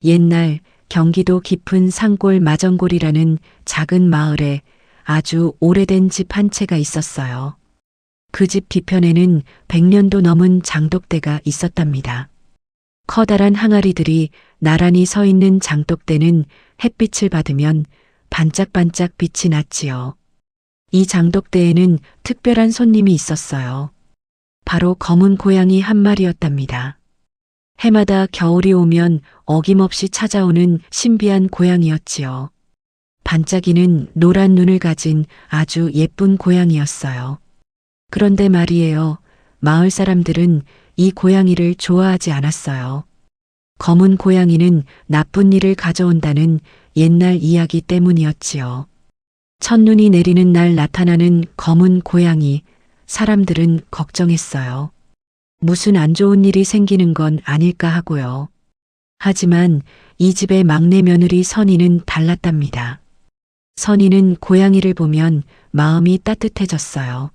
옛날 경기도 깊은 산골 마정골이라는 작은 마을에 아주 오래된 집 한 채가 있었어요. 그 집 뒤편에는 100년도 넘은 장독대가 있었답니다. 커다란 항아리들이 나란히 서 있는 장독대는 햇빛을 받으면 반짝반짝 빛이 났지요. 이 장독대에는 특별한 손님이 있었어요. 바로 검은 고양이 한 마리였답니다. 해마다 겨울이 오면 어김없이 찾아오는 신비한 고양이였지요. 반짝이는 노란 눈을 가진 아주 예쁜 고양이였어요. 그런데 말이에요. 마을 사람들은 이 고양이를 좋아하지 않았어요. 검은 고양이는 나쁜 일을 가져온다는 옛날 이야기 때문이었지요. 첫눈이 내리는 날 나타나는 검은 고양이, 사람들은 걱정했어요. 무슨 안 좋은 일이 생기는 건 아닐까 하고요. 하지만 이 집의 막내 며느리 선희는 달랐답니다. 선희는 고양이를 보면 마음이 따뜻해졌어요.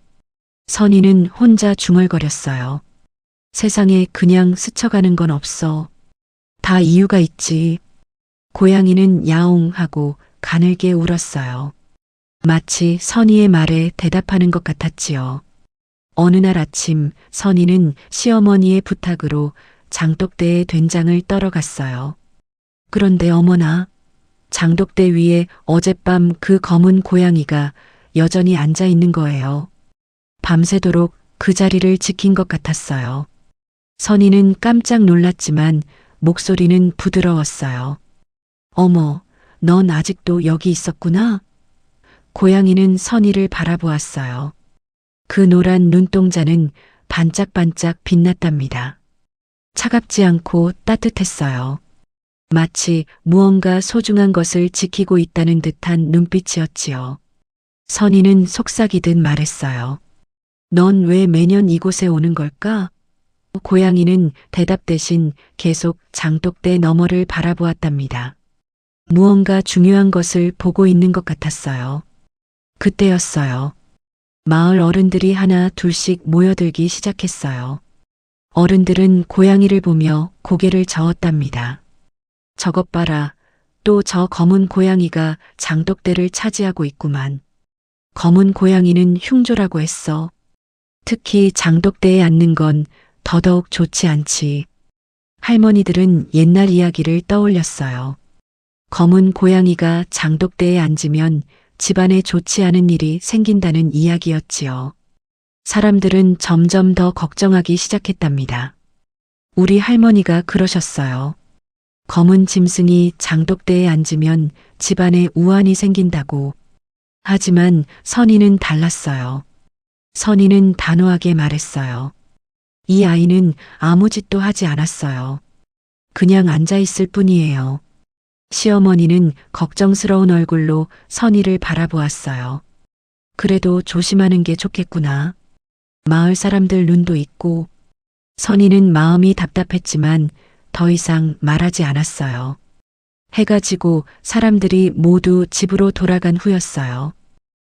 선희는 혼자 중얼거렸어요. 세상에 그냥 스쳐가는 건 없어. 다 이유가 있지. 고양이는 야옹하고 가늘게 울었어요. 마치 선희의 말에 대답하는 것 같았지요. 어느 날 아침 선희는 시어머니의 부탁으로 장독대에 된장을 떨어 갔어요. 그런데 어머나, 장독대 위에 어젯밤 그 검은 고양이가 여전히 앉아 있는 거예요. 밤새도록 그 자리를 지킨 것 같았어요. 선희는 깜짝 놀랐지만 목소리는 부드러웠어요. 어머, 넌 아직도 여기 있었구나? 고양이는 선희를 바라보았어요. 그 노란 눈동자는 반짝반짝 빛났답니다. 차갑지 않고 따뜻했어요. 마치 무언가 소중한 것을 지키고 있다는 듯한 눈빛이었지요. 선희는 속삭이듯 말했어요. 넌 왜 매년 이곳에 오는 걸까? 고양이는 대답 대신 계속 장독대 너머를 바라보았답니다. 무언가 중요한 것을 보고 있는 것 같았어요. 그때였어요. 마을 어른들이 하나 둘씩 모여들기 시작했어요. 어른들은 고양이를 보며 고개를 저었답니다. 저것 봐라. 또 저 검은 고양이가 장독대를 차지하고 있구만. 검은 고양이는 흉조라고 했어. 특히 장독대에 앉는 건 더더욱 좋지 않지. 할머니들은 옛날 이야기를 떠올렸어요. 검은 고양이가 장독대에 앉으면 집안에 좋지 않은 일이 생긴다는 이야기였지요. 사람들은 점점 더 걱정하기 시작했답니다. 우리 할머니가 그러셨어요. 검은 짐승이 장독대에 앉으면 집안에 우환이 생긴다고. 하지만 선희는 달랐어요. 선희는 단호하게 말했어요. 이 아이는 아무 짓도 하지 않았어요. 그냥 앉아 있을 뿐이에요. 시어머니는 걱정스러운 얼굴로 선희를 바라보았어요. 그래도 조심하는 게 좋겠구나. 마을 사람들 눈도 있고. 선희는 마음이 답답했지만 더 이상 말하지 않았어요. 해가 지고 사람들이 모두 집으로 돌아간 후였어요.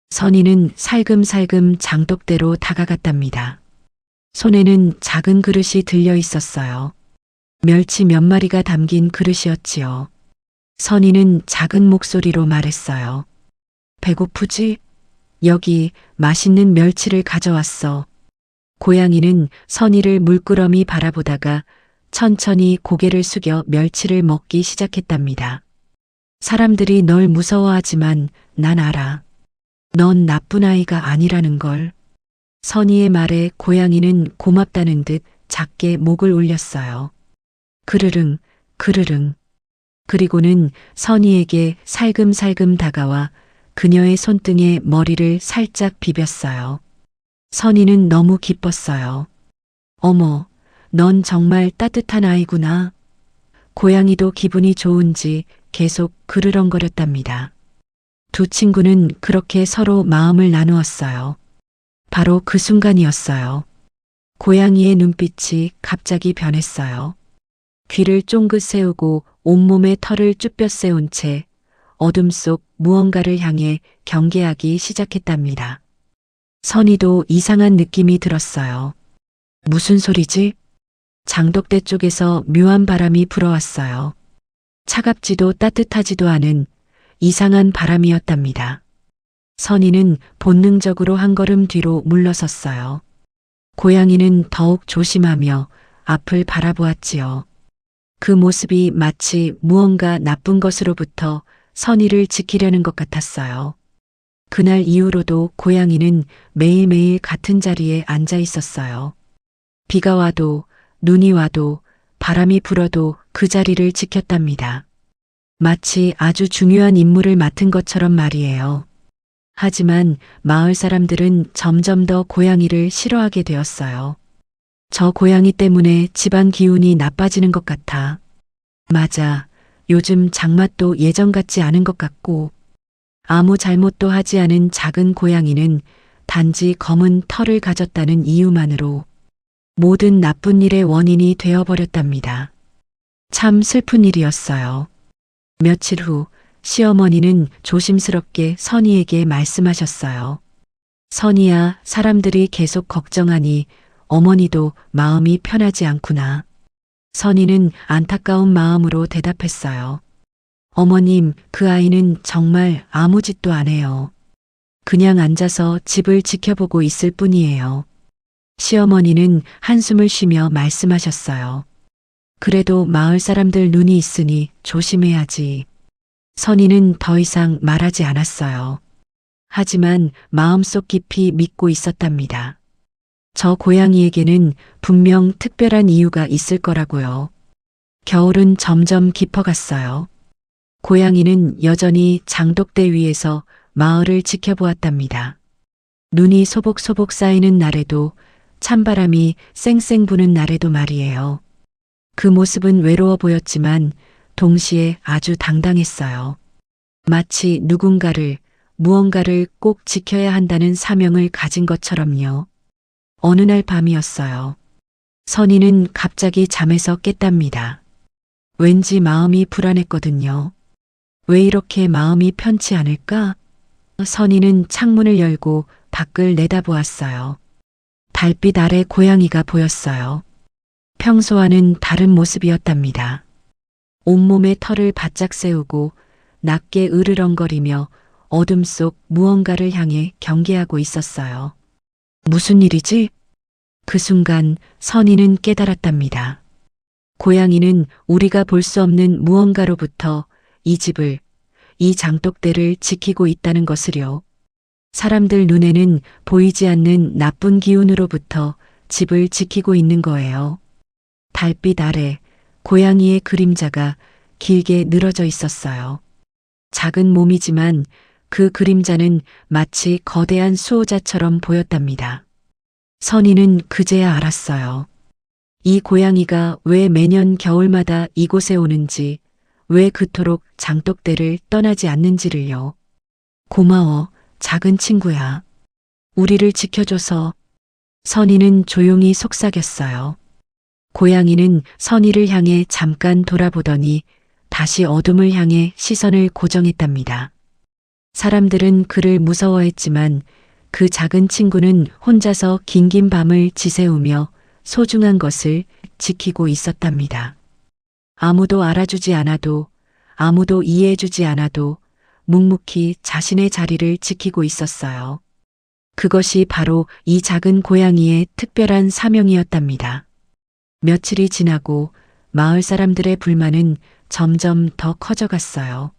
선희는 살금살금 장독대로 다가갔답니다. 손에는 작은 그릇이 들려 있었어요. 멸치 몇 마리가 담긴 그릇이었지요. 선희는 작은 목소리로 말했어요. 배고프지? 여기 맛있는 멸치를 가져왔어. 고양이는 선희를 물끄러미 바라보다가 천천히 고개를 숙여 멸치를 먹기 시작했답니다. 사람들이 널 무서워하지만 난 알아. 넌 나쁜 아이가 아니라는 걸. 선희의 말에 고양이는 고맙다는 듯 작게 목을 올렸어요. 그르릉, 그르릉. 그리고는 선희에게 살금살금 다가와 그녀의 손등에 머리를 살짝 비볐어요. 선희는 너무 기뻤어요. 어머, 넌 정말 따뜻한 아이구나. 고양이도 기분이 좋은지 계속 그르렁거렸답니다. 두 친구는 그렇게 서로 마음을 나누었어요. 바로 그 순간이었어요. 고양이의 눈빛이 갑자기 변했어요. 귀를 쫑긋 세우고 온몸에 털을 쭈뼛 세운 채 어둠 속 무언가를 향해 경계하기 시작했답니다. 선희도 이상한 느낌이 들었어요. 무슨 소리지? 장독대 쪽에서 묘한 바람이 불어왔어요. 차갑지도 따뜻하지도 않은 이상한 바람이었답니다. 선희는 본능적으로 한 걸음 뒤로 물러섰어요. 고양이는 더욱 조심하며 앞을 바라보았지요. 그 모습이 마치 무언가 나쁜 것으로부터 선희를 지키려는 것 같았어요. 그날 이후로도 고양이는 매일매일 같은 자리에 앉아 있었어요. 비가 와도 눈이 와도 바람이 불어도 그 자리를 지켰답니다. 마치 아주 중요한 임무를 맡은 것처럼 말이에요. 하지만 마을 사람들은 점점 더 고양이를 싫어하게 되었어요. 저 고양이 때문에 집안 기운이 나빠지는 것 같아. 맞아. 요즘 장맛도 예전 같지 않은 것 같고 아무 잘못도 하지 않은 작은 고양이는 단지 검은 털을 가졌다는 이유만으로 모든 나쁜 일의 원인이 되어버렸답니다. 참 슬픈 일이었어요. 며칠 후 시어머니는 조심스럽게 선희에게 말씀하셨어요. 선희야, 사람들이 계속 걱정하니 어머니도 마음이 편하지 않구나. 선희는 안타까운 마음으로 대답했어요. 어머님, 그 아이는 정말 아무 짓도 안 해요. 그냥 앉아서 집을 지켜보고 있을 뿐이에요. 시어머니는 한숨을 쉬며 말씀하셨어요. 그래도 마을 사람들 눈이 있으니 조심해야지. 선희는 더 이상 말하지 않았어요. 하지만 마음속 깊이 믿고 있었답니다. 저 고양이에게는 분명 특별한 이유가 있을 거라고요. 겨울은 점점 깊어갔어요. 고양이는 여전히 장독대 위에서 마을을 지켜보았답니다. 눈이 소복소복 쌓이는 날에도 찬바람이 쌩쌩 부는 날에도 말이에요. 그 모습은 외로워 보였지만 동시에 아주 당당했어요. 마치 누군가를, 무언가를 꼭 지켜야 한다는 사명을 가진 것처럼요. 어느 날 밤이었어요. 선희는 갑자기 잠에서 깼답니다. 왠지 마음이 불안했거든요. 왜 이렇게 마음이 편치 않을까? 선희는 창문을 열고 밖을 내다보았어요. 달빛 아래 고양이가 보였어요. 평소와는 다른 모습이었답니다. 온몸에 털을 바짝 세우고 낮게 으르렁거리며 어둠 속 무언가를 향해 경계하고 있었어요. 무슨 일이지? 그 순간 선희는 깨달았답니다. 고양이는 우리가 볼 수 없는 무언가로부터 이 집을, 이 장독대를 지키고 있다는 것을요. 사람들 눈에는 보이지 않는 나쁜 기운으로부터 집을 지키고 있는 거예요. 달빛 아래 고양이의 그림자가 길게 늘어져 있었어요. 작은 몸이지만 그 그림자는 마치 거대한 수호자처럼 보였답니다. 선희는 그제야 알았어요. 이 고양이가 왜 매년 겨울마다 이곳에 오는지, 왜 그토록 장독대를 떠나지 않는지를요. 고마워, 작은 친구야. 우리를 지켜줘서. 선희는 조용히 속삭였어요. 고양이는 선희를 향해 잠깐 돌아보더니 다시 어둠을 향해 시선을 고정했답니다. 사람들은 그를 무서워했지만 그 작은 친구는 혼자서 긴긴 밤을 지새우며 소중한 것을 지키고 있었답니다. 아무도 알아주지 않아도, 아무도 이해해주지 않아도 묵묵히 자신의 자리를 지키고 있었어요. 그것이 바로 이 작은 고양이의 특별한 사명이었답니다. 며칠이 지나고 마을 사람들의 불만은 점점 더 커져갔어요.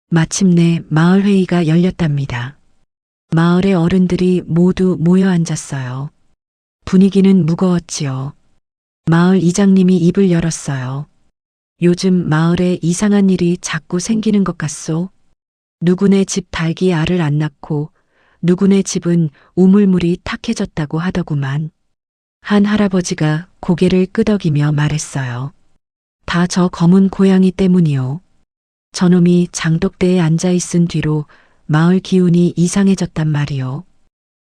마침내 마을 회의가 열렸답니다. 마을의 어른들이 모두 모여 앉았어요. 분위기는 무거웠지요. 마을 이장님이 입을 열었어요. 요즘 마을에 이상한 일이 자꾸 생기는 것 같소. 누구네 집 닭이 알을 안 낳고 누구네 집은 우물물이 탁해졌다고 하더구만. 한 할아버지가 고개를 끄덕이며 말했어요. 다 저 검은 고양이 때문이요. 저놈이 장독대에 앉아있은 뒤로 마을 기운이 이상해졌단 말이요.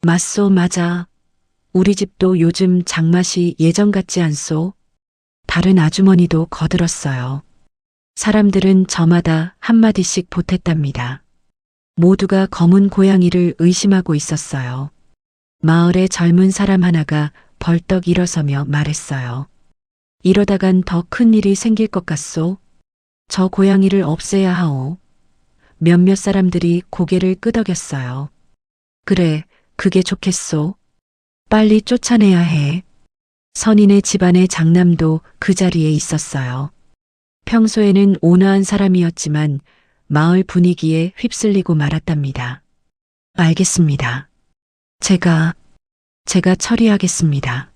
맞소, 맞아. 우리 집도 요즘 장맛이 예전 같지 않소. 다른 아주머니도 거들었어요. 사람들은 저마다 한마디씩 보탰답니다. 모두가 검은 고양이를 의심하고 있었어요. 마을의 젊은 사람 하나가 벌떡 일어서며 말했어요. 이러다간 더 큰 일이 생길 것 같소. 저 고양이를 없애야 하오. 몇몇 사람들이 고개를 끄덕였어요. 그래, 그게 좋겠소. 빨리 쫓아내야 해. 선인의 집안의 장남도 그 자리에 있었어요. 평소에는 온화한 사람이었지만 마을 분위기에 휩쓸리고 말았답니다. 알겠습니다. 제가 처리하겠습니다.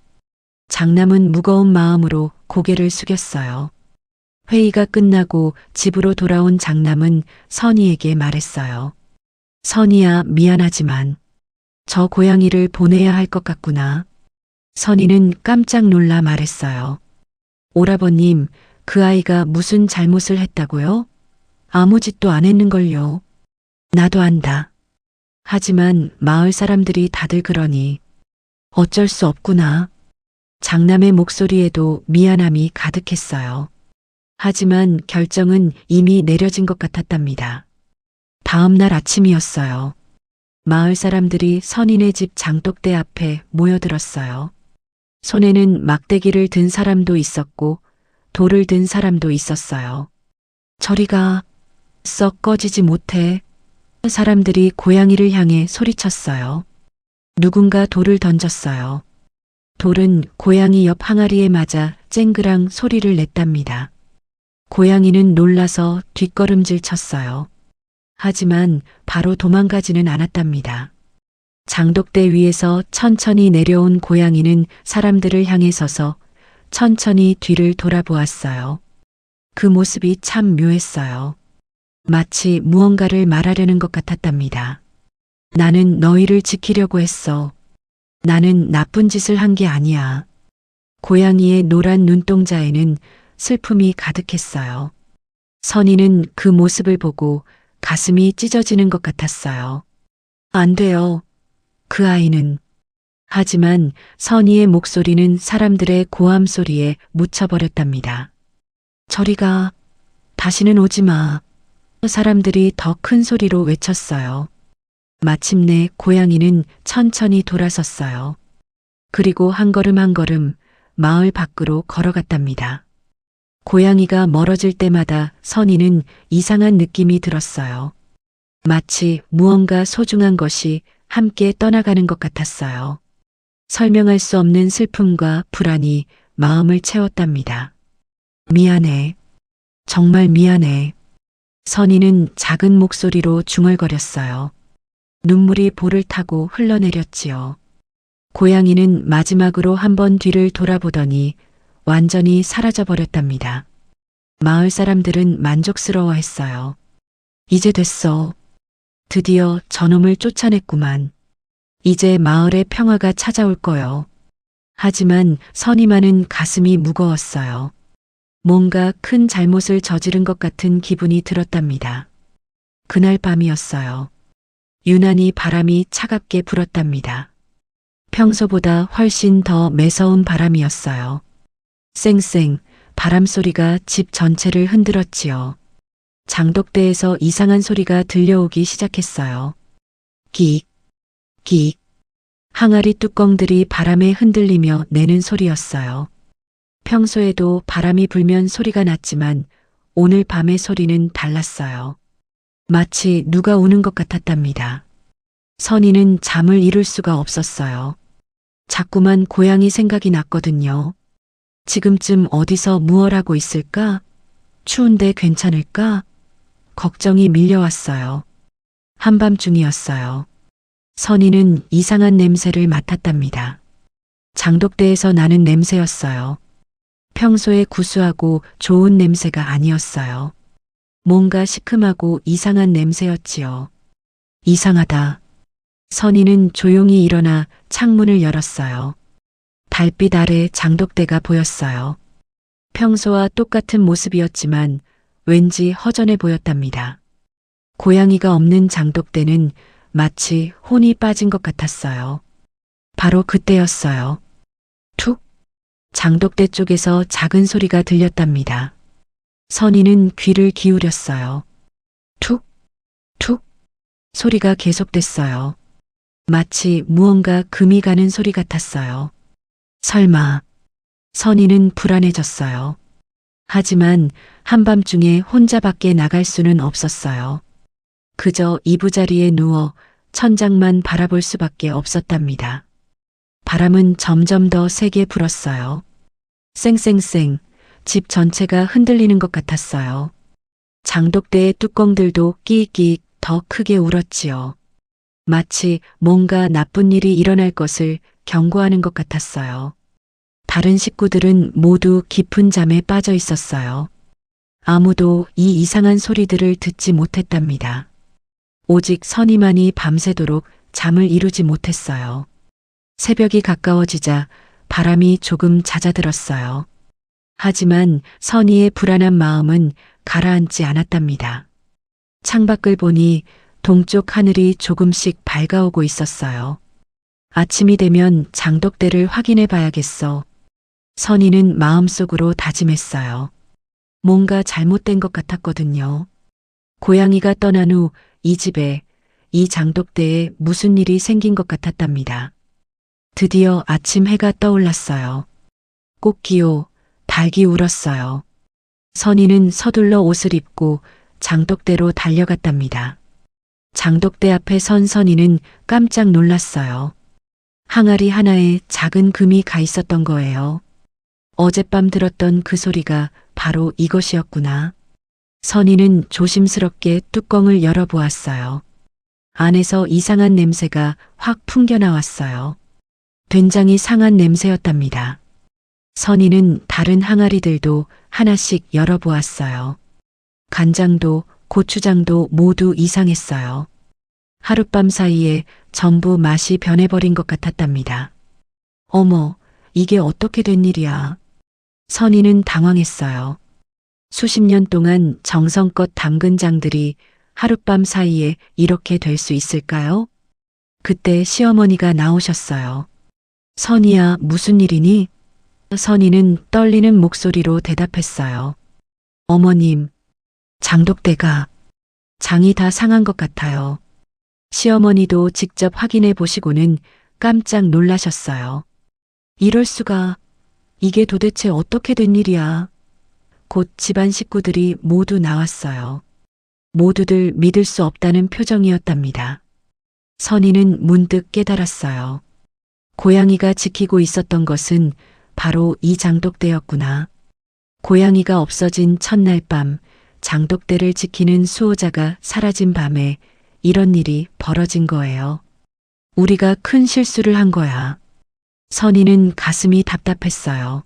장남은 무거운 마음으로 고개를 숙였어요. 회의가 끝나고 집으로 돌아온 장남은 선희에게 말했어요. 선희야, 미안하지만 저 고양이를 보내야 할 것 같구나. 선희는 깜짝 놀라 말했어요. 오라버님, 그 아이가 무슨 잘못을 했다고요? 아무 짓도 안 했는걸요. 나도 안다. 하지만 마을 사람들이 다들 그러니 어쩔 수 없구나. 장남의 목소리에도 미안함이 가득했어요. 하지만 결정은 이미 내려진 것 같았답니다. 다음 날 아침이었어요. 마을 사람들이 선인의 집 장독대 앞에 모여들었어요. 손에는 막대기를 든 사람도 있었고 돌을 든 사람도 있었어요. 저리가, 썩 꺼지지 못해. 사람들이 고양이를 향해 소리쳤어요. 누군가 돌을 던졌어요. 돌은 고양이 옆 항아리에 맞아 쨍그랑 소리를 냈답니다. 고양이는 놀라서 뒷걸음질 쳤어요. 하지만 바로 도망가지는 않았답니다. 장독대 위에서 천천히 내려온 고양이는 사람들을 향해 서서 천천히 뒤를 돌아보았어요. 그 모습이 참 묘했어요. 마치 무언가를 말하려는 것 같았답니다. 나는 너희를 지키려고 했어. 나는 나쁜 짓을 한 게 아니야. 고양이의 노란 눈동자에는 슬픔이 가득했어요. 선희는 그 모습을 보고 가슴이 찢어지는 것 같았어요. 안 돼요. 그 아이는. 하지만 선희의 목소리는 사람들의 고함 소리에 묻혀버렸답니다. 저리가, 다시는 오지 마. 사람들이 더 큰 소리로 외쳤어요. 마침내 고양이는 천천히 돌아섰어요. 그리고 한 걸음 한 걸음 마을 밖으로 걸어갔답니다. 고양이가 멀어질 때마다 선희는 이상한 느낌이 들었어요. 마치 무언가 소중한 것이 함께 떠나가는 것 같았어요. 설명할 수 없는 슬픔과 불안이 마음을 채웠답니다. 미안해. 정말 미안해. 선희는 작은 목소리로 중얼거렸어요. 눈물이 볼을 타고 흘러내렸지요. 고양이는 마지막으로 한 번 뒤를 돌아보더니 완전히 사라져버렸답니다. 마을 사람들은 만족스러워했어요. 이제 됐어. 드디어 저놈을 쫓아냈구만. 이제 마을에 평화가 찾아올 거요. 하지만 선희만은 가슴이 무거웠어요. 뭔가 큰 잘못을 저지른 것 같은 기분이 들었답니다. 그날 밤이었어요. 유난히 바람이 차갑게 불었답니다. 평소보다 훨씬 더 매서운 바람이었어요. 쌩쌩 바람 소리가 집 전체를 흔들었지요. 장독대에서 이상한 소리가 들려오기 시작했어요. 긱, 긱. 항아리 뚜껑들이 바람에 흔들리며 내는 소리였어요. 평소에도 바람이 불면 소리가 났지만 오늘 밤의 소리는 달랐어요. 마치 누가 우는 것 같았답니다. 선희는 잠을 이룰 수가 없었어요. 자꾸만 고양이 생각이 났거든요. 지금쯤 어디서 무얼 하고 있을까? 추운데 괜찮을까? 걱정이 밀려왔어요. 한밤중이었어요. 선희는 이상한 냄새를 맡았답니다. 장독대에서 나는 냄새였어요. 평소에 구수하고 좋은 냄새가 아니었어요. 뭔가 시큼하고 이상한 냄새였지요. 이상하다. 선희는 조용히 일어나 창문을 열었어요. 달빛 아래 장독대가 보였어요. 평소와 똑같은 모습이었지만 왠지 허전해 보였답니다. 고양이가 없는 장독대는 마치 혼이 빠진 것 같았어요. 바로 그때였어요. 툭! 장독대 쪽에서 작은 소리가 들렸답니다. 선희는 귀를 기울였어요. 툭! 툭! 소리가 계속됐어요. 마치 무언가 금이 가는 소리 같았어요. 설마. 선희는 불안해졌어요. 하지만 한밤중에 혼자 밖에 나갈 수는 없었어요. 그저 이부자리에 누워 천장만 바라볼 수밖에 없었답니다. 바람은 점점 더 세게 불었어요. 쌩쌩쌩 집 전체가 흔들리는 것 같았어요. 장독대의 뚜껑들도 끼익끼익 더 크게 울었지요. 마치 뭔가 나쁜 일이 일어날 것을 경고하는 것 같았어요. 다른 식구들은 모두 깊은 잠에 빠져 있었어요. 아무도 이 이상한 소리들을 듣지 못했답니다. 오직 선이만이 밤새도록 잠을 이루지 못했어요. 새벽이 가까워지자 바람이 조금 잦아들었어요. 하지만 선이의 불안한 마음은 가라앉지 않았답니다. 창밖을 보니 동쪽 하늘이 조금씩 밝아오고 있었어요. 아침이 되면 장독대를 확인해 봐야겠어. 선이는 마음속으로 다짐했어요. 뭔가 잘못된 것 같았거든요. 고양이가 떠난 후 이 집에, 이 장독대에 무슨 일이 생긴 것 같았답니다. 드디어 아침 해가 떠올랐어요. 꽃기요, 닭이 울었어요. 선이는 서둘러 옷을 입고 장독대로 달려갔답니다. 장독대 앞에 선 선이는 깜짝 놀랐어요. 항아리 하나에 작은 금이 가 있었던 거예요. 어젯밤 들었던 그 소리가 바로 이것이었구나. 선이는 조심스럽게 뚜껑을 열어보았어요. 안에서 이상한 냄새가 확 풍겨나왔어요. 된장이 상한 냄새였답니다. 선이는 다른 항아리들도 하나씩 열어보았어요. 간장도 고추장도 모두 이상했어요. 하룻밤 사이에 전부 맛이 변해버린 것 같았답니다. 어머, 이게 어떻게 된 일이야? 선이는 당황했어요. 수십 년 동안 정성껏 담근 장들이 하룻밤 사이에 이렇게 될 수 있을까요? 그때 시어머니가 나오셨어요. 선이야, 무슨 일이니? 선이는 떨리는 목소리로 대답했어요. 어머님, 장독대가 장이 다 상한 것 같아요. 시어머니도 직접 확인해 보시고는 깜짝 놀라셨어요. 이럴 수가, 이게 도대체 어떻게 된 일이야? 곧 집안 식구들이 모두 나왔어요. 모두들 믿을 수 없다는 표정이었답니다. 선이는 문득 깨달았어요. 고양이가 지키고 있었던 것은 바로 이 장독대였구나. 고양이가 없어진 첫날 밤, 장독대를 지키는 수호자가 사라진 밤에 이런 일이 벌어진 거예요. 우리가 큰 실수를 한 거야. 선이는 가슴이 답답했어요.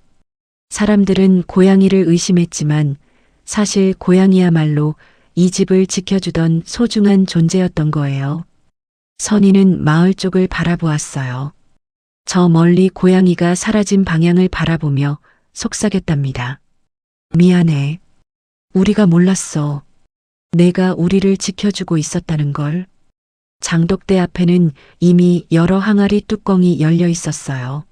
사람들은 고양이를 의심했지만 사실 고양이야말로 이 집을 지켜주던 소중한 존재였던 거예요. 선이는 마을 쪽을 바라보았어요. 저 멀리 고양이가 사라진 방향을 바라보며 속삭였답니다. 미안해. 우리가 몰랐어. 내가 우리를 지켜주고 있었다는 걸. 장독대 앞에는 이미 여러 항아리 뚜껑이 열려 있었어요.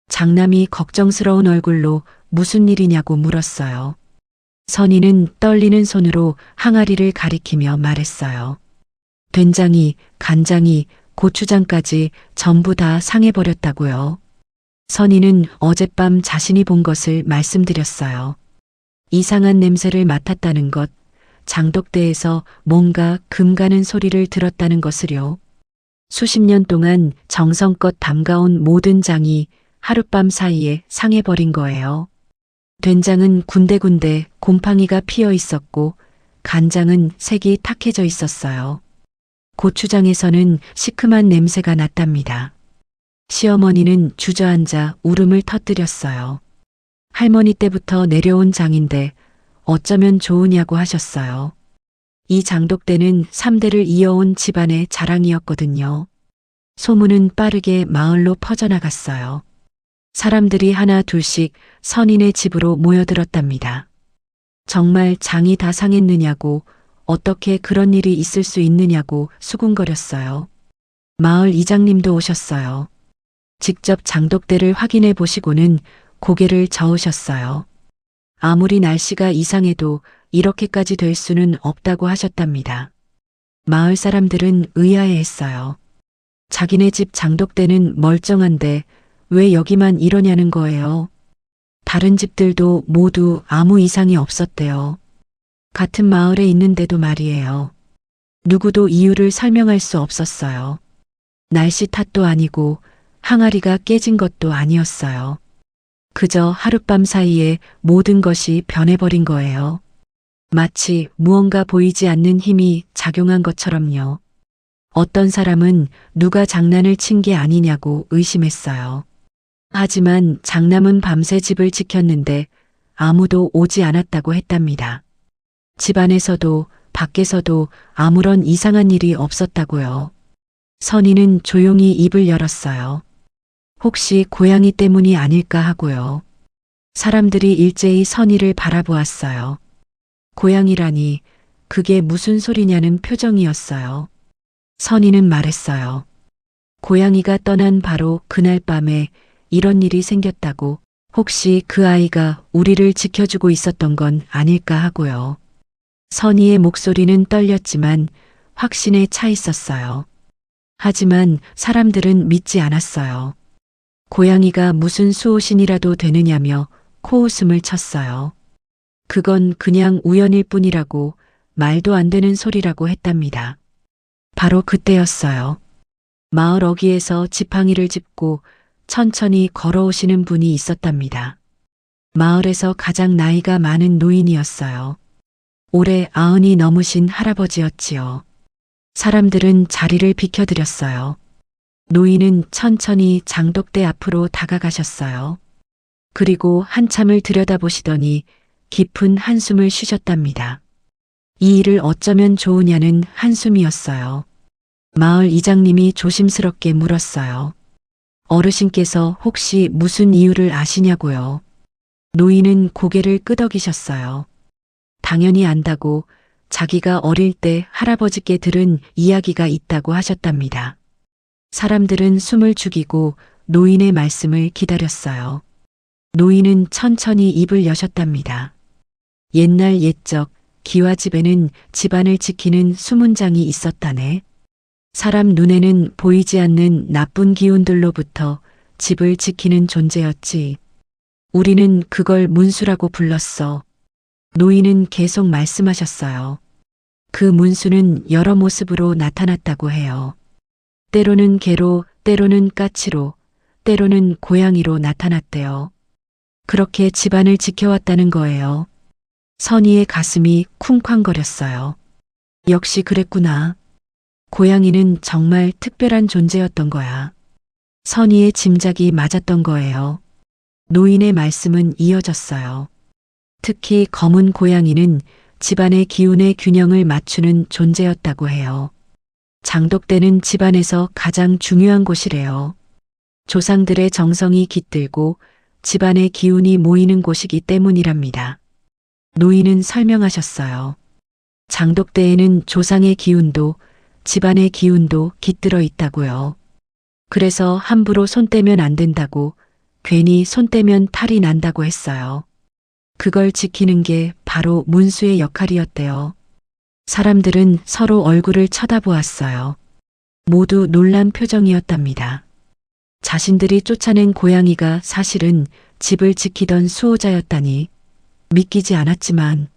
장남이 걱정스러운 얼굴로 무슨 일이냐고 물었어요. 선이는 떨리는 손으로 항아리를 가리키며 말했어요. 된장이, 간장이, 고추장까지 전부 다 상해버렸다고요. 선이는 어젯밤 자신이 본 것을 말씀드렸어요. 이상한 냄새를 맡았다는 것, 장독대에서 뭔가 금 가는 소리를 들었다는 것을요. 수십 년 동안 정성껏 담가온 모든 장이 하룻밤 사이에 상해버린 거예요. 된장은 군데군데 곰팡이가 피어 있었고 간장은 색이 탁해져 있었어요. 고추장에서는 시큼한 냄새가 났답니다. 시어머니는 주저앉아 울음을 터뜨렸어요. 할머니 때부터 내려온 장인데 어쩌면 좋으냐고 하셨어요. 이 장독대는 3대를 이어온 집안의 자랑이었거든요. 소문은 빠르게 마을로 퍼져나갔어요. 사람들이 하나 둘씩 선인의 집으로 모여들었답니다. 정말 장이 다 상했느냐고, 어떻게 그런 일이 있을 수 있느냐고 수군거렸어요. 마을 이장님도 오셨어요. 직접 장독대를 확인해 보시고는 고개를 저으셨어요. 아무리 날씨가 이상해도 이렇게까지 될 수는 없다고 하셨답니다. 마을 사람들은 의아해했어요. 자기네 집 장독대는 멀쩡한데 왜 여기만 이러냐는 거예요. 다른 집들도 모두 아무 이상이 없었대요. 같은 마을에 있는데도 말이에요. 누구도 이유를 설명할 수 없었어요. 날씨 탓도 아니고 항아리가 깨진 것도 아니었어요. 그저 하룻밤 사이에 모든 것이 변해버린 거예요. 마치 무언가 보이지 않는 힘이 작용한 것처럼요. 어떤 사람은 누가 장난을 친 게 아니냐고 의심했어요. 하지만 장남은 밤새 집을 지켰는데 아무도 오지 않았다고 했답니다. 집 안에서도 밖에서도 아무런 이상한 일이 없었다고요. 선희는 조용히 입을 열었어요. 혹시 고양이 때문이 아닐까 하고요. 사람들이 일제히 선희를 바라보았어요. 고양이라니 그게 무슨 소리냐는 표정이었어요. 선희는 말했어요. 고양이가 떠난 바로 그날 밤에 이런 일이 생겼다고. 혹시 그 아이가 우리를 지켜주고 있었던 건 아닐까 하고요. 선희의 목소리는 떨렸지만 확신에 차 있었어요. 하지만 사람들은 믿지 않았어요. 고양이가 무슨 수호신이라도 되느냐며 코웃음을 쳤어요. 그건 그냥 우연일 뿐이라고, 말도 안 되는 소리라고 했답니다. 바로 그때였어요. 마을 어귀에서 지팡이를 짚고 천천히 걸어오시는 분이 있었답니다. 마을에서 가장 나이가 많은 노인이었어요. 올해 90이 넘으신 할아버지였지요. 사람들은 자리를 비켜드렸어요. 노인은 천천히 장독대 앞으로 다가가셨어요. 그리고 한참을 들여다보시더니 깊은 한숨을 쉬셨답니다. 이 일을 어쩌면 좋으냐는 한숨이었어요. 마을 이장님이 조심스럽게 물었어요. 어르신께서 혹시 무슨 이유를 아시냐고요? 노인은 고개를 끄덕이셨어요. 당연히 안다고, 자기가 어릴 때 할아버지께 들은 이야기가 있다고 하셨답니다. 사람들은 숨을 죽이고 노인의 말씀을 기다렸어요. 노인은 천천히 입을 여셨답니다. 옛날 옛적 기와집에는 집안을 지키는 수문장이 있었다네. 사람 눈에는 보이지 않는 나쁜 기운들로부터 집을 지키는 존재였지. 우리는 그걸 문수라고 불렀어. 노인은 계속 말씀하셨어요. 그 문수는 여러 모습으로 나타났다고 해요. 때로는 개로, 때로는 까치로, 때로는 고양이로 나타났대요. 그렇게 집안을 지켜왔다는 거예요. 선희의 가슴이 쿵쾅거렸어요. 역시 그랬구나. 고양이는 정말 특별한 존재였던 거야. 선희의 짐작이 맞았던 거예요. 노인의 말씀은 이어졌어요. 특히 검은 고양이는 집안의 기운의 균형을 맞추는 존재였다고 해요. 장독대는 집안에서 가장 중요한 곳이래요. 조상들의 정성이 깃들고 집안의 기운이 모이는 곳이기 때문이랍니다. 노인은 설명하셨어요. 장독대에는 조상의 기운도 집안의 기운도 깃들어 있다고요. 그래서 함부로 손 떼면 안 된다고, 괜히 손 떼면 탈이 난다고 했어요. 그걸 지키는 게 바로 문수의 역할이었대요. 사람들은 서로 얼굴을 쳐다보았어요. 모두 놀란 표정이었답니다. 자신들이 쫓아낸 고양이가 사실은 집을 지키던 수호자였다니 믿기지 않았지만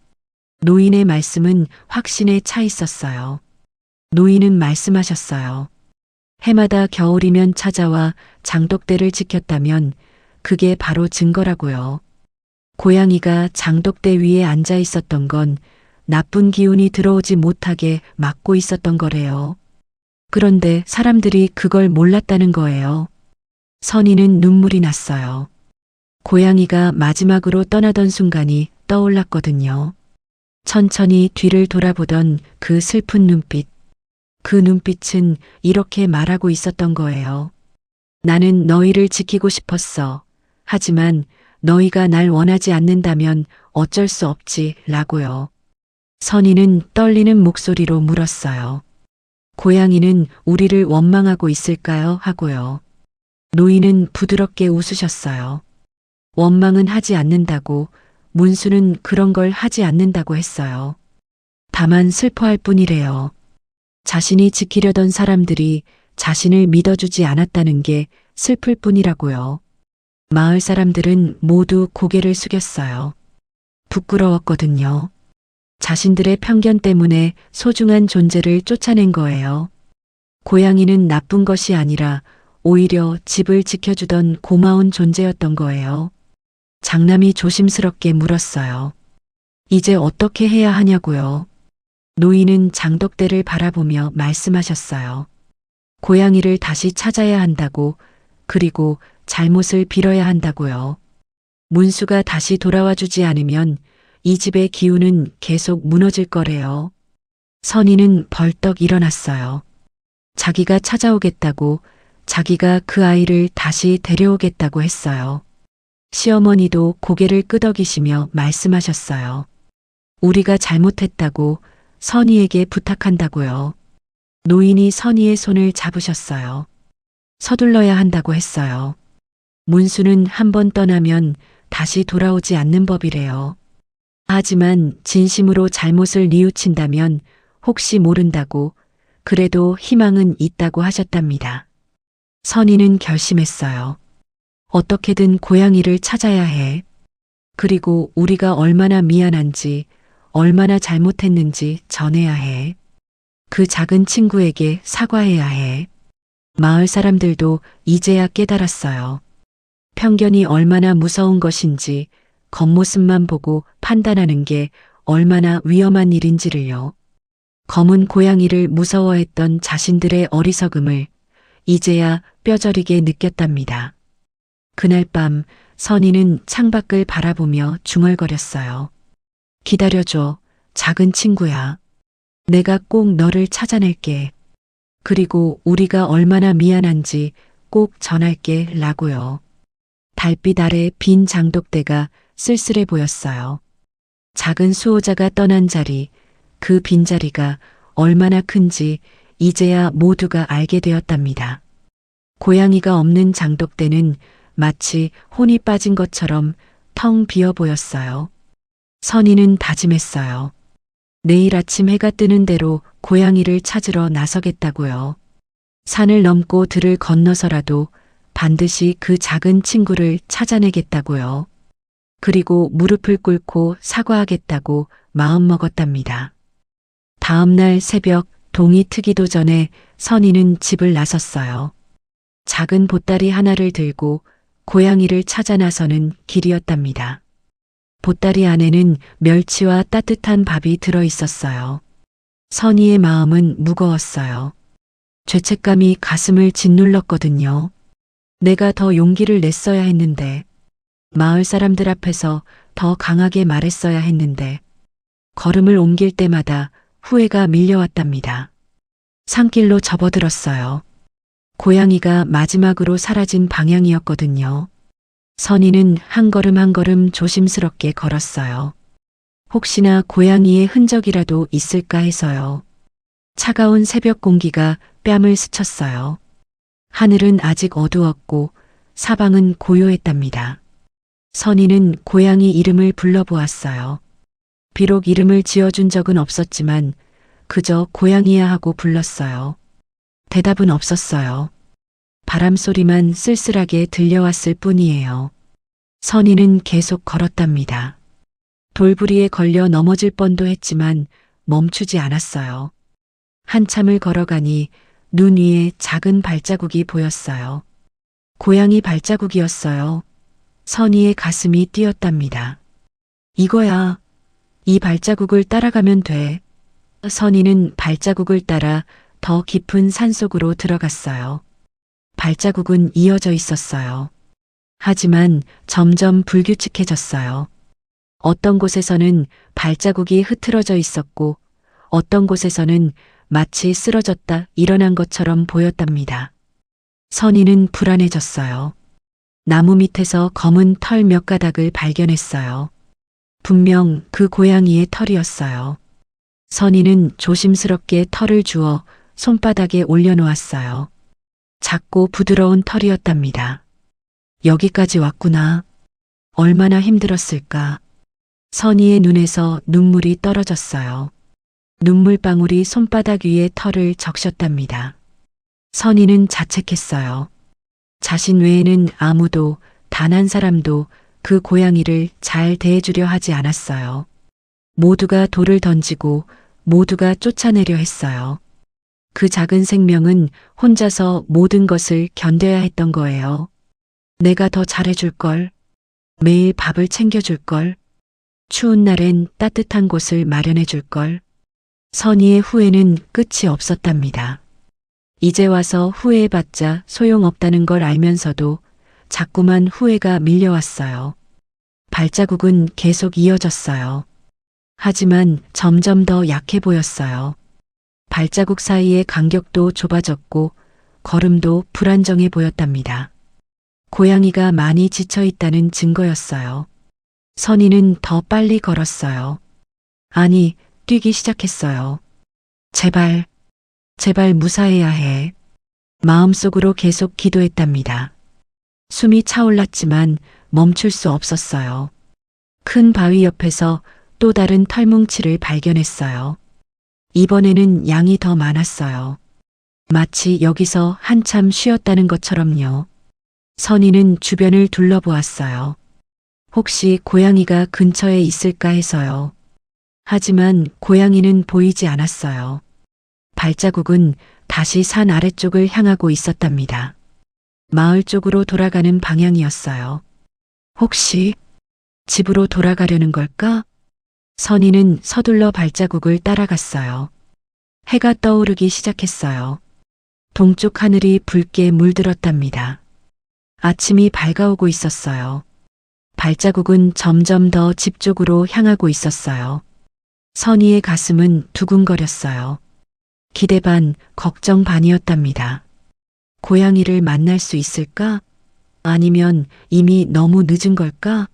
노인의 말씀은 확신에 차 있었어요. 노인은 말씀하셨어요. 해마다 겨울이면 찾아와 장독대를 지켰다면 그게 바로 증거라고요. 고양이가 장독대 위에 앉아 있었던 건 나쁜 기운이 들어오지 못하게 막고 있었던 거래요. 그런데 사람들이 그걸 몰랐다는 거예요. 선희는 눈물이 났어요. 고양이가 마지막으로 떠나던 순간이 떠올랐거든요. 천천히 뒤를 돌아보던 그 슬픈 눈빛. 그 눈빛은 이렇게 말하고 있었던 거예요. 나는 너희를 지키고 싶었어. 하지만 너희가 날 원하지 않는다면 어쩔 수 없지, 라고요. 선희는 떨리는 목소리로 물었어요. 고양이는 우리를 원망하고 있을까요? 하고요. 노인은 부드럽게 웃으셨어요. 원망은 하지 않는다고, 문수는 그런 걸 하지 않는다고 했어요. 다만 슬퍼할 뿐이래요. 자신이 지키려던 사람들이 자신을 믿어주지 않았다는 게 슬플 뿐이라고요. 마을 사람들은 모두 고개를 숙였어요. 부끄러웠거든요. 자신들의 편견 때문에 소중한 존재를 쫓아낸 거예요. 고양이는 나쁜 것이 아니라 오히려 집을 지켜주던 고마운 존재였던 거예요. 장남이 조심스럽게 물었어요. 이제 어떻게 해야 하냐고요. 노인은 장독대를 바라보며 말씀하셨어요. 고양이를 다시 찾아야 한다고, 그리고 잘못을 빌어야 한다고요. 문수가 다시 돌아와 주지 않으면 이 집의 기운은 계속 무너질 거래요. 선희는 벌떡 일어났어요. 자기가 찾아오겠다고, 자기가 그 아이를 다시 데려오겠다고 했어요. 시어머니도 고개를 끄덕이시며 말씀하셨어요. 우리가 잘못했다고 선희에게 부탁한다고요. 노인이 선희의 손을 잡으셨어요. 서둘러야 한다고 했어요. 문수는 한 번 떠나면 다시 돌아오지 않는 법이래요. 하지만 진심으로 잘못을 뉘우친다면 혹시 모른다고, 그래도 희망은 있다고 하셨답니다. 선희는 결심했어요. 어떻게든 고양이를 찾아야 해. 그리고 우리가 얼마나 미안한지, 얼마나 잘못했는지 전해야 해. 그 작은 친구에게 사과해야 해. 마을 사람들도 이제야 깨달았어요. 편견이 얼마나 무서운 것인지, 겉모습만 보고 판단하는 게 얼마나 위험한 일인지를요. 검은 고양이를 무서워했던 자신들의 어리석음을 이제야 뼈저리게 느꼈답니다. 그날 밤 선희는 창밖을 바라보며 중얼거렸어요. 기다려줘, 작은 친구야. 내가 꼭 너를 찾아낼게. 그리고 우리가 얼마나 미안한지 꼭 전할게 라고요. 달빛 아래 빈 장독대가 쓸쓸해 보였어요. 작은 수호자가 떠난 자리, 그 빈자리가 얼마나 큰지 이제야 모두가 알게 되었답니다. 고양이가 없는 장독대는 마치 혼이 빠진 것처럼 텅 비어 보였어요. 선희는 다짐했어요. 내일 아침 해가 뜨는 대로 고양이를 찾으러 나서겠다고요. 산을 넘고 들을 건너서라도 반드시 그 작은 친구를 찾아내겠다고요. 그리고 무릎을 꿇고 사과하겠다고 마음먹었답니다. 다음 날 새벽 동이 트기도 전에 선희는 집을 나섰어요. 작은 보따리 하나를 들고 고양이를 찾아 나서는 길이었답니다. 보따리 안에는 멸치와 따뜻한 밥이 들어 있었어요. 선희의 마음은 무거웠어요. 죄책감이 가슴을 짓눌렀거든요. 내가 더 용기를 냈어야 했는데, 마을 사람들 앞에서 더 강하게 말했어야 했는데, 걸음을 옮길 때마다 후회가 밀려왔답니다. 산길로 접어들었어요. 고양이가 마지막으로 사라진 방향이었거든요. 선희는 한 걸음 한 걸음 조심스럽게 걸었어요. 혹시나 고양이의 흔적이라도 있을까 해서요. 차가운 새벽 공기가 뺨을 스쳤어요. 하늘은 아직 어두웠고 사방은 고요했답니다. 선희는 고양이 이름을 불러보았어요. 비록 이름을 지어준 적은 없었지만 그저 고양이야 하고 불렀어요. 대답은 없었어요. 바람 소리만 쓸쓸하게 들려왔을 뿐이에요. 선희는 계속 걸었답니다. 돌부리에 걸려 넘어질 뻔도 했지만 멈추지 않았어요. 한참을 걸어가니 눈 위에 작은 발자국이 보였어요. 고양이 발자국이었어요. 선희의 가슴이 뛰었답니다. 이거야. 이 발자국을 따라가면 돼. 선희는 발자국을 따라 더 깊은 산속으로 들어갔어요. 발자국은 이어져 있었어요. 하지만 점점 불규칙해졌어요. 어떤 곳에서는 발자국이 흐트러져 있었고 어떤 곳에서는 마치 쓰러졌다 일어난 것처럼 보였답니다. 선희는 불안해졌어요. 나무 밑에서 검은 털 몇 가닥을 발견했어요. 분명 그 고양이의 털이었어요. 선희는 조심스럽게 털을 주워 손바닥에 올려놓았어요. 작고 부드러운 털이었답니다. 여기까지 왔구나. 얼마나 힘들었을까. 선희의 눈에서 눈물이 떨어졌어요. 눈물방울이 손바닥 위에 털을 적셨답니다. 선희는 자책했어요. 자신 외에는 아무도 단 한 사람도 그 고양이를 잘 대해주려 하지 않았어요. 모두가 돌을 던지고 모두가 쫓아내려 했어요. 그 작은 생명은 혼자서 모든 것을 견뎌야 했던 거예요. 내가 더 잘해줄걸. 매일 밥을 챙겨줄걸. 추운 날엔 따뜻한 곳을 마련해줄걸. 선희의 후회는 끝이 없었답니다. 이제 와서 후회해봤자 소용없다는 걸 알면서도 자꾸만 후회가 밀려왔어요. 발자국은 계속 이어졌어요. 하지만 점점 더 약해 보였어요. 발자국 사이의 간격도 좁아졌고 걸음도 불안정해 보였답니다. 고양이가 많이 지쳐 있다는 증거였어요. 선희는 더 빨리 걸었어요. 아니, 뛰기 시작했어요. 제발, 제발 무사해야 해. 마음속으로 계속 기도했답니다. 숨이 차올랐지만 멈출 수 없었어요. 큰 바위 옆에서 또 다른 털뭉치를 발견했어요. 이번에는 양이 더 많았어요. 마치 여기서 한참 쉬었다는 것처럼요. 선희는 주변을 둘러보았어요. 혹시 고양이가 근처에 있을까 해서요. 하지만 고양이는 보이지 않았어요. 발자국은 다시 산 아래쪽을 향하고 있었답니다. 마을 쪽으로 돌아가는 방향이었어요. 혹시 집으로 돌아가려는 걸까? 선희는 서둘러 발자국을 따라갔어요. 해가 떠오르기 시작했어요. 동쪽 하늘이 붉게 물들었답니다. 아침이 밝아오고 있었어요. 발자국은 점점 더 집 쪽으로 향하고 있었어요. 선희의 가슴은 두근거렸어요. 기대 반, 걱정 반이었답니다. 고양이를 만날 수 있을까? 아니면 이미 너무 늦은 걸까?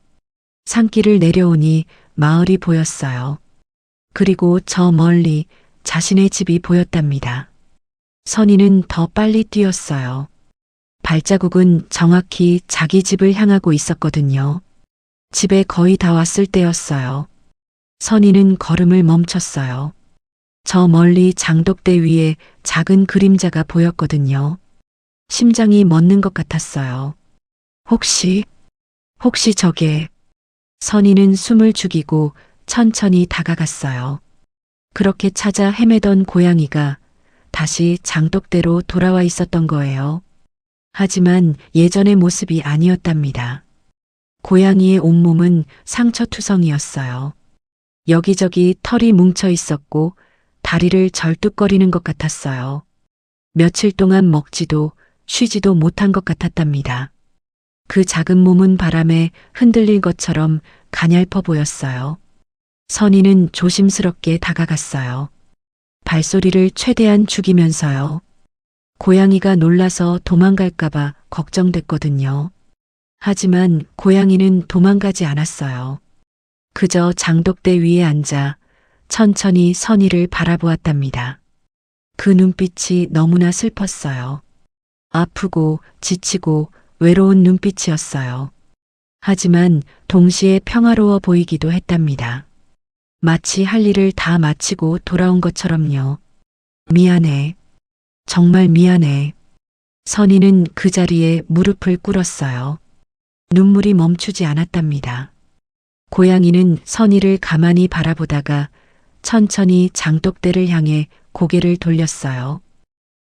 산길을 내려오니 마을이 보였어요. 그리고 저 멀리 자신의 집이 보였답니다. 선희는 더 빨리 뛰었어요. 발자국은 정확히 자기 집을 향하고 있었거든요. 집에 거의 다 왔을 때였어요. 선희는 걸음을 멈췄어요. 저 멀리 장독대 위에 작은 그림자가 보였거든요. 심장이 멎는 것 같았어요. 혹시 저게... 선희는 숨을 죽이고 천천히 다가갔어요. 그렇게 찾아 헤매던 고양이가 다시 장독대로 돌아와 있었던 거예요. 하지만 예전의 모습이 아니었답니다. 고양이의 온몸은 상처투성이었어요. 여기저기 털이 뭉쳐 있었고 다리를 절뚝거리는 것 같았어요. 며칠 동안 먹지도 쉬지도 못한 것 같았답니다. 그 작은 몸은 바람에 흔들릴 것처럼 가냘퍼 보였어요. 선희는 조심스럽게 다가갔어요. 발소리를 최대한 죽이면서요. 고양이가 놀라서 도망갈까봐 걱정됐거든요. 하지만 고양이는 도망가지 않았어요. 그저 장독대 위에 앉아 천천히 선희를 바라보았답니다. 그 눈빛이 너무나 슬펐어요. 아프고 지치고 외로운 눈빛이었어요. 하지만 동시에 평화로워 보이기도 했답니다. 마치 할 일을 다 마치고 돌아온 것처럼요. 미안해. 정말 미안해. 선희는 그 자리에 무릎을 꿇었어요. 눈물이 멈추지 않았답니다. 고양이는 선희를 가만히 바라보다가 천천히 장독대를 향해 고개를 돌렸어요.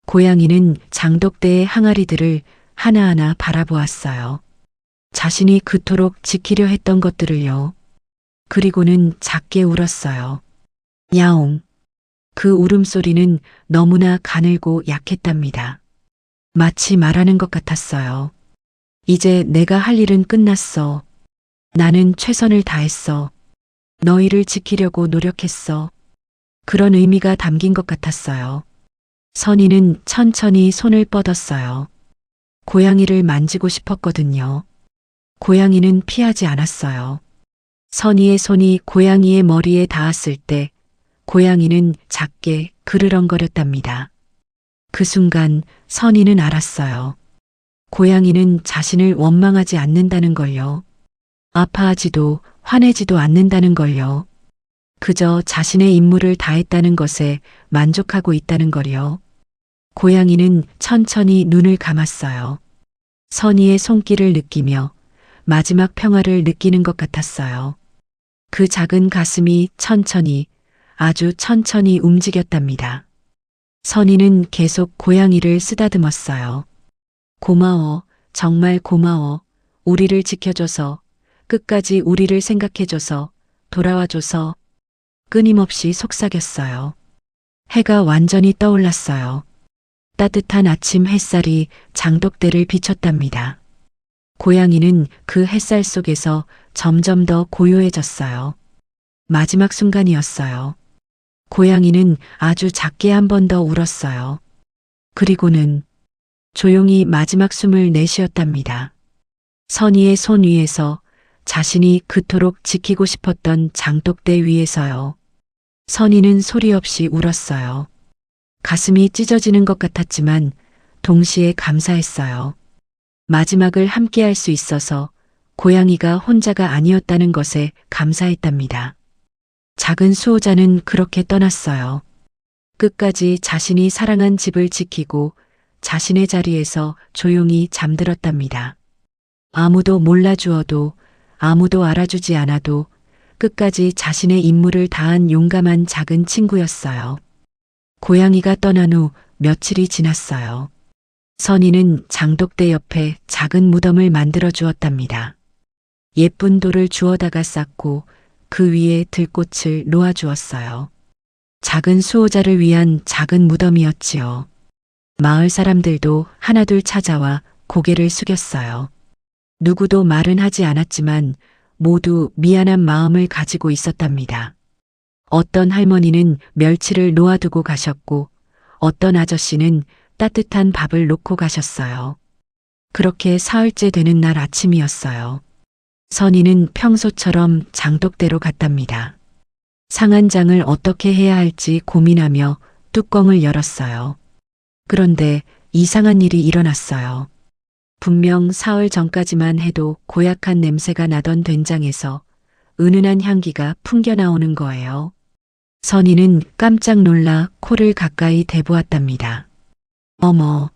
고양이는 장독대의 항아리들을 하나하나 바라보았어요. 자신이 그토록 지키려 했던 것들을요. 그리고는 작게 울었어요. 야옹. 그 울음소리는 너무나 가늘고 약했답니다. 마치 말하는 것 같았어요. 이제 내가 할 일은 끝났어. 나는 최선을 다했어. 너희를 지키려고 노력했어. 그런 의미가 담긴 것 같았어요. 선희는 천천히 손을 뻗었어요. 고양이를 만지고 싶었거든요. 고양이는 피하지 않았어요. 선희의 손이 고양이의 머리에 닿았을 때 고양이는 작게 그르렁거렸답니다. 그 순간 선희는 알았어요. 고양이는 자신을 원망하지 않는다는 걸요. 아파하지도 화내지도 않는다는 걸요. 그저 자신의 임무를 다했다는 것에 만족하고 있다는 걸요. 고양이는 천천히 눈을 감았어요. 선희의 손길을 느끼며 마지막 평화를 느끼는 것 같았어요. 그 작은 가슴이 천천히, 아주 천천히 움직였답니다. 선희는 계속 고양이를 쓰다듬었어요. 고마워, 정말 고마워. 우리를 지켜줘서, 끝까지 우리를 생각해줘서, 돌아와줘서. 끊임없이 속삭였어요. 해가 완전히 떠올랐어요. 따뜻한 아침 햇살이 장독대를 비췄답니다. 고양이는 그 햇살 속에서 점점 더 고요해졌어요. 마지막 순간이었어요. 고양이는 아주 작게 한 번 더 울었어요. 그리고는 조용히 마지막 숨을 내쉬었답니다. 선희의 손 위에서, 자신이 그토록 지키고 싶었던 장독대 위에서요. 선희는 소리 없이 울었어요. 가슴이 찢어지는 것 같았지만 동시에 감사했어요. 마지막을 함께 할 수 있어서 고양이가 혼자가 아니었다는 것에 감사했답니다. 작은 수호자는 그렇게 떠났어요. 끝까지 자신이 사랑한 집을 지키고 자신의 자리에서 조용히 잠들었답니다. 아무도 몰라주어도, 아무도 알아주지 않아도 끝까지 자신의 임무를 다한 용감한 작은 친구였어요. 고양이가 떠난 후 며칠이 지났어요. 선희는 장독대 옆에 작은 무덤을 만들어 주었답니다. 예쁜 돌을 주워다가 쌓고 그 위에 들꽃을 놓아 주었어요. 작은 수호자를 위한 작은 무덤이었지요. 마을 사람들도 하나둘 찾아와 고개를 숙였어요. 누구도 말은 하지 않았지만 모두 미안한 마음을 가지고 있었답니다. 어떤 할머니는 멸치를 놓아두고 가셨고 어떤 아저씨는 따뜻한 밥을 놓고 가셨어요. 그렇게 사흘째 되는 날 아침이었어요. 선희는 평소처럼 장독대로 갔답니다. 상한장을 어떻게 해야 할지 고민하며 뚜껑을 열었어요. 그런데 이상한 일이 일어났어요. 분명 사흘 전까지만 해도 고약한 냄새가 나던 된장에서 은은한 향기가 풍겨나오는 거예요. 선희는 깜짝 놀라 코를 가까이 대보았답니다. 어머,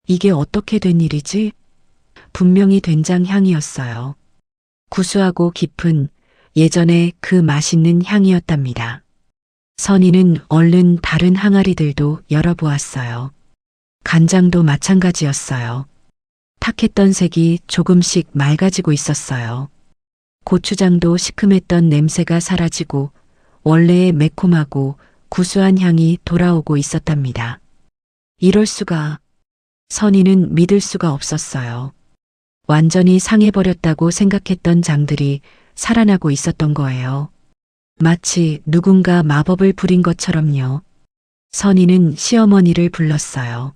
이게 어떻게 된 일이지? 분명히 된장 향이었어요. 구수하고 깊은 예전에 그 맛있는 향이었답니다. 선희는 얼른 다른 항아리들도 열어보았어요. 간장도 마찬가지였어요. 탁했던 색이 조금씩 맑아지고 있었어요. 고추장도 시큼했던 냄새가 사라지고 원래의 매콤하고 구수한 향이 돌아오고 있었답니다. 이럴 수가. 선희는 믿을 수가 없었어요. 완전히 상해버렸다고 생각했던 장들이 살아나고 있었던 거예요. 마치 누군가 마법을 부린 것처럼요. 선희는 시어머니를 불렀어요.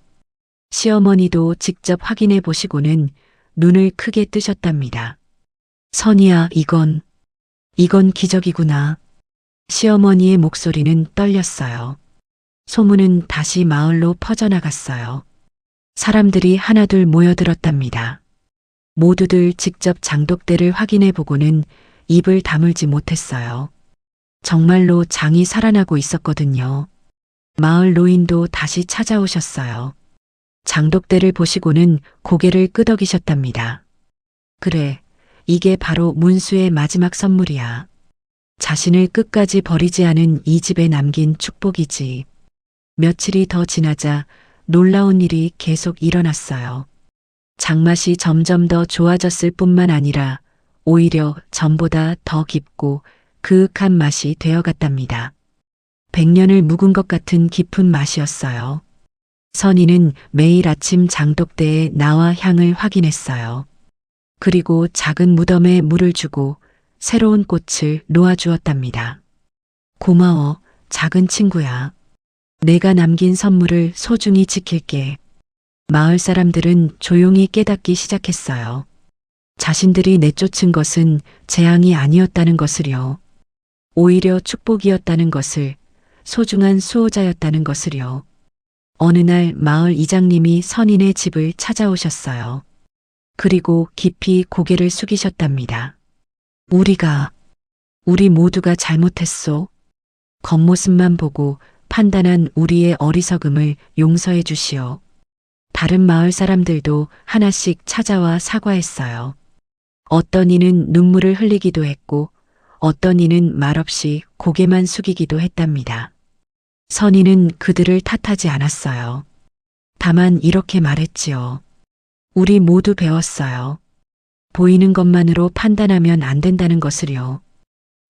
시어머니도 직접 확인해 보시고는 눈을 크게 뜨셨답니다. 선희야, 이건 기적이구나. 시어머니의 목소리는 떨렸어요. 소문은 다시 마을로 퍼져나갔어요. 사람들이 하나둘 모여들었답니다. 모두들 직접 장독대를 확인해 보고는 입을 다물지 못했어요. 정말로 장이 살아나고 있었거든요. 마을 노인도 다시 찾아오셨어요. 장독대를 보시고는 고개를 끄덕이셨답니다. 그래, 이게 바로 문수의 마지막 선물이야. 자신을 끝까지 버리지 않은 이 집에 남긴 축복이지. 며칠이 더 지나자 놀라운 일이 계속 일어났어요. 장맛이 점점 더 좋아졌을 뿐만 아니라 오히려 전보다 더 깊고 그윽한 맛이 되어갔답니다. 100년을 묵은 것 같은 깊은 맛이었어요. 선희는 매일 아침 장독대에 나와 향을 확인했어요. 그리고 작은 무덤에 물을 주고 새로운 꽃을 놓아주었답니다. 고마워, 작은 친구야. 내가 남긴 선물을 소중히 지킬게. 마을 사람들은 조용히 깨닫기 시작했어요. 자신들이 내쫓은 것은 재앙이 아니었다는 것을요. 오히려 축복이었다는 것을, 소중한 수호자였다는 것을요. 어느 날 마을 이장님이 선인의 집을 찾아오셨어요. 그리고 깊이 고개를 숙이셨답니다. 우리 모두가 잘못했소. 겉모습만 보고 판단한 우리의 어리석음을 용서해 주시오. 다른 마을 사람들도 하나씩 찾아와 사과했어요. 어떤 이는 눈물을 흘리기도 했고 어떤 이는 말없이 고개만 숙이기도 했답니다. 선희는 그들을 탓하지 않았어요. 다만 이렇게 말했지요. 우리 모두 배웠어요. 보이는 것만으로 판단하면 안 된다는 것을요.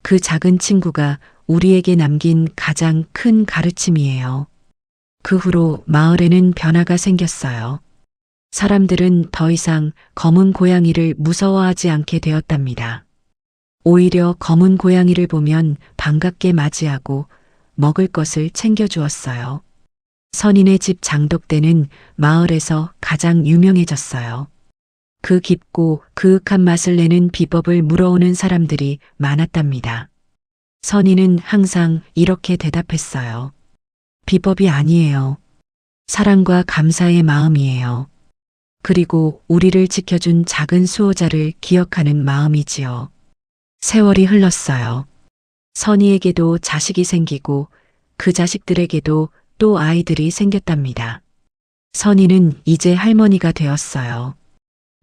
그 작은 친구가 우리에게 남긴 가장 큰 가르침이에요. 그 후로 마을에는 변화가 생겼어요. 사람들은 더 이상 검은 고양이를 무서워하지 않게 되었답니다. 오히려 검은 고양이를 보면 반갑게 맞이하고 먹을 것을 챙겨주었어요. 선인의 집 장독대는 마을에서 가장 유명해졌어요. 그 깊고 그윽한 맛을 내는 비법을 물어오는 사람들이 많았답니다. 선인은 항상 이렇게 대답했어요. 비법이 아니에요. 사랑과 감사의 마음이에요. 그리고 우리를 지켜준 작은 수호자를 기억하는 마음이지요. 세월이 흘렀어요. 선희에게도 자식이 생기고 그 자식들에게도 또 아이들이 생겼답니다. 선희는 이제 할머니가 되었어요.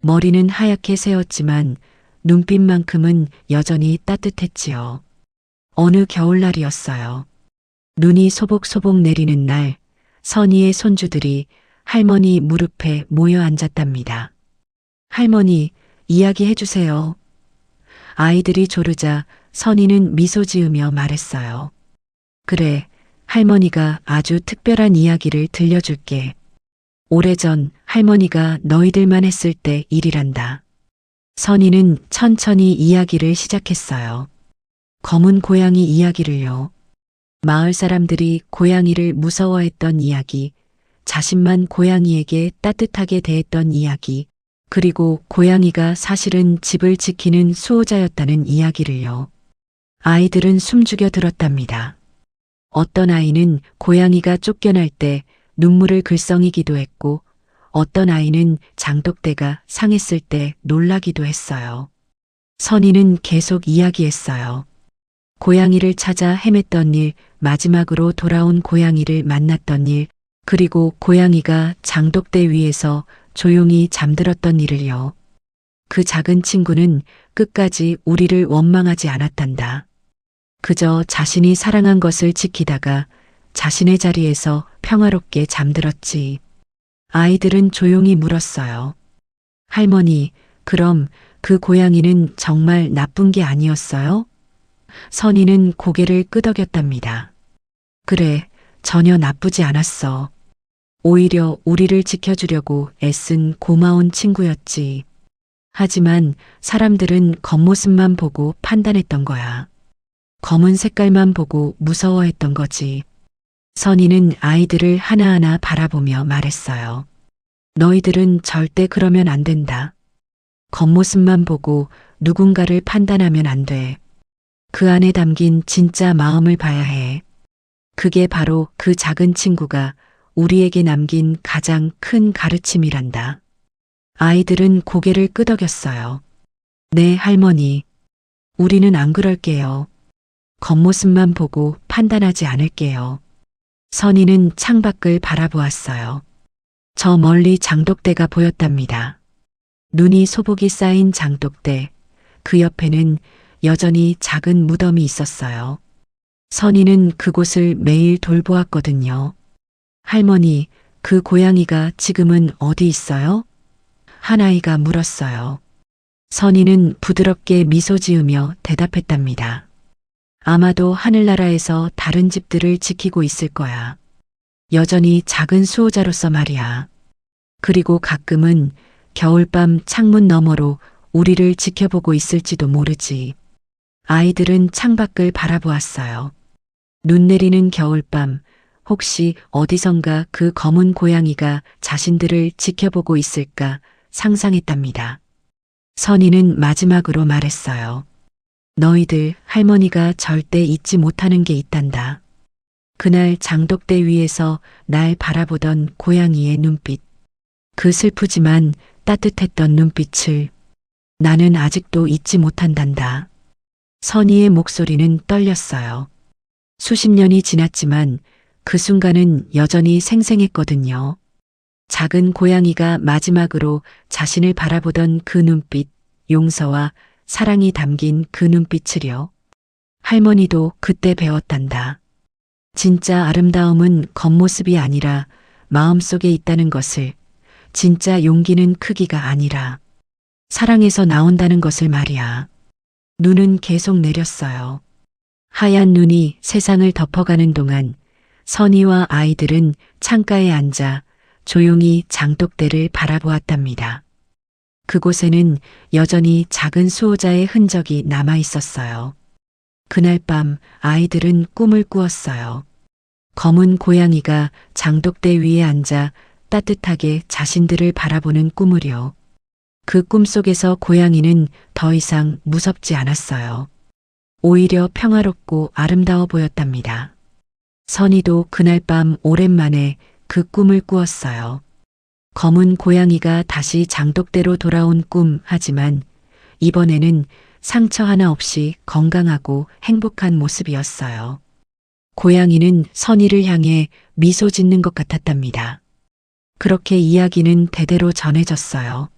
머리는 하얗게 새었지만 눈빛만큼은 여전히 따뜻했지요. 어느 겨울날이었어요. 눈이 소복소복 내리는 날, 선희의 손주들이 할머니 무릎에 모여 앉았답니다. 할머니, 이야기해 주세요. 아이들이 조르자 선희는 미소 지으며 말했어요. 그래, 할머니가 아주 특별한 이야기를 들려줄게. 오래전 할머니가 너희들만 했을 때 일이란다. 선희는 천천히 이야기를 시작했어요. 검은 고양이 이야기를요. 마을 사람들이 고양이를 무서워했던 이야기, 자신만 고양이에게 따뜻하게 대했던 이야기, 그리고 고양이가 사실은 집을 지키는 수호자였다는 이야기를요. 아이들은 숨죽여 들었답니다. 어떤 아이는 고양이가 쫓겨날 때 눈물을 글썽이기도 했고 어떤 아이는 장독대가 상했을 때 놀라기도 했어요. 선희는 계속 이야기했어요. 고양이를 찾아 헤맸던 일, 마지막으로 돌아온 고양이를 만났던 일, 그리고 고양이가 장독대 위에서 조용히 잠들었던 일을요. 그 작은 친구는 끝까지 우리를 원망하지 않았단다. 그저 자신이 사랑한 것을 지키다가 자신의 자리에서 평화롭게 잠들었지. 아이들은 조용히 물었어요. 할머니, 그럼 그 고양이는 정말 나쁜 게 아니었어요? 선희는 고개를 끄덕였답니다. 그래, 전혀 나쁘지 않았어. 오히려 우리를 지켜주려고 애쓴 고마운 친구였지. 하지만 사람들은 겉모습만 보고 판단했던 거야. 검은 색깔만 보고 무서워했던 거지. 선희는 아이들을 하나하나 바라보며 말했어요. 너희들은 절대 그러면 안 된다. 겉모습만 보고 누군가를 판단하면 안 돼. 그 안에 담긴 진짜 마음을 봐야 해. 그게 바로 그 작은 친구가 우리에게 남긴 가장 큰 가르침이란다. 아이들은 고개를 끄덕였어요. 네, 할머니. 우리는 안 그럴게요. 겉모습만 보고 판단하지 않을게요. 선희는 창밖을 바라보았어요. 저 멀리 장독대가 보였답니다. 눈이 소복이 쌓인 장독대, 그 옆에는 여전히 작은 무덤이 있었어요. 선희는 그곳을 매일 돌보았거든요. 할머니, 그 고양이가 지금은 어디 있어요? 한 아이가 물었어요. 선희는 부드럽게 미소 지으며 대답했답니다. 아마도 하늘나라에서 다른 집들을 지키고 있을 거야. 여전히 작은 수호자로서 말이야. 그리고 가끔은 겨울밤 창문 너머로 우리를 지켜보고 있을지도 모르지. 아이들은 창밖을 바라보았어요. 눈 내리는 겨울밤, 혹시 어디선가 그 검은 고양이가 자신들을 지켜보고 있을까 상상했답니다. 선희는 마지막으로 말했어요. 너희들 할머니가 절대 잊지 못하는 게 있단다. 그날 장독대 위에서 날 바라보던 고양이의 눈빛. 그 슬프지만 따뜻했던 눈빛을 나는 아직도 잊지 못한단다. 선희의 목소리는 떨렸어요. 수십 년이 지났지만 그 순간은 여전히 생생했거든요. 작은 고양이가 마지막으로 자신을 바라보던 그 눈빛, 용서와 사랑이 담긴 그 눈빛을요. 할머니도 그때 배웠단다. 진짜 아름다움은 겉모습이 아니라 마음속에 있다는 것을, 진짜 용기는 크기가 아니라 사랑에서 나온다는 것을 말이야. 눈은 계속 내렸어요. 하얀 눈이 세상을 덮어가는 동안 선희와 아이들은 창가에 앉아 조용히 장독대를 바라보았답니다. 그곳에는 여전히 작은 수호자의 흔적이 남아 있었어요. 그날 밤 아이들은 꿈을 꾸었어요. 검은 고양이가 장독대 위에 앉아 따뜻하게 자신들을 바라보는 꿈을요. 그 꿈속에서 고양이는 더 이상 무섭지 않았어요. 오히려 평화롭고 아름다워 보였답니다. 선희도 그날 밤 오랜만에 그 꿈을 꾸었어요. 검은 고양이가 다시 장독대로 돌아온 꿈, 하지만 이번에는 상처 하나 없이 건강하고 행복한 모습이었어요. 고양이는 선희를 향해 미소 짓는 것 같았답니다. 그렇게 이야기는 대대로 전해졌어요.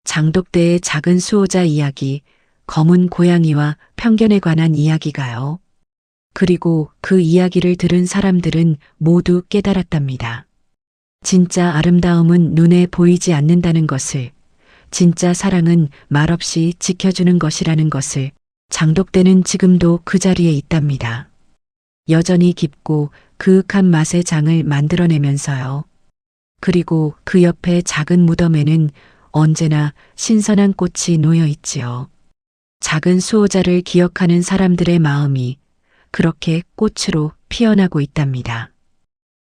장독대의 작은 수호자 이야기, 검은 고양이와 편견에 관한 이야기가요. 그리고 그 이야기를 들은 사람들은 모두 깨달았답니다. 진짜 아름다움은 눈에 보이지 않는다는 것을, 진짜 사랑은 말없이 지켜주는 것이라는 것을. 장독대는 지금도 그 자리에 있답니다. 여전히 깊고 그윽한 맛의 장을 만들어내면서요. 그리고 그 옆에 작은 무덤에는 언제나 신선한 꽃이 놓여 있지요. 작은 수호자를 기억하는 사람들의 마음이 그렇게 꽃으로 피어나고 있답니다.